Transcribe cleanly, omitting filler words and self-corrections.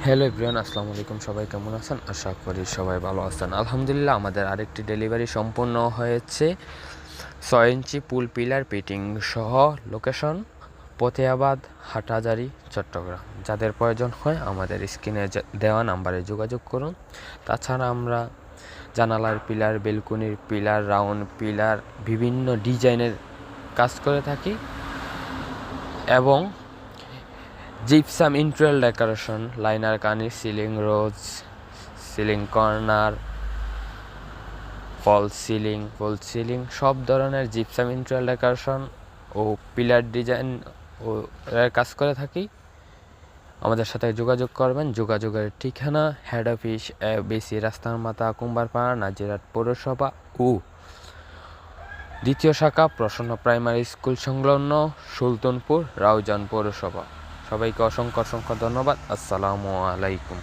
Hello everyone, আসসালামু আলাইকুম। সবাই কেমন আছেন? আশা করি সবাই ভালো আছেন। আলহামদুলিল্লাহ, আমাদের আরেকটি ডেলিভারি সম্পূর্ণ হয়েছে। 6 ইঞ্চি পুল পিলার পিটিং সহ, লোকেশন পতেয়াবাদ, হাটহাজারী, চট্টগ্রাম। যাদের প্রয়োজন হয় আমাদের স্ক্রিনে দেওয়া নাম্বারে যোগাযোগ করুন। তাছাড়া আমরা জানালার পিলার, বেলকনির পিলার, রাউন্ড পিলার, বিভিন্ন ডিজাইনের কাজ করে থাকি এবং জিপসাম ইন্টেরিয়র ডেকোরেশন, লাইনার কানির, ceiling rose, ceiling corner, fall ceiling সব ধরনের জিপসাম ইন্টেরিয়র ডেকোরেশন ও পিলার ডিজাইন ও কাজ করে থাকি। আমাদের সাথে যোগাযোগ করবেন। যোগাযোগের ঠিকানা হেড অফিস, বেসি রাস্তার মাথা, কুম্বারপাড়া, নাজিরহাট পৌরসভা ও দ্বিতীয় শাখা প্রসন্ন প্রাইমারি স্কুল সংলগ্ন, সুলতানপুর, রাউজান পৌরসভা। সবাইকে অসংখ্য ধন্যবাদ। আসসালামু আলাইকুম।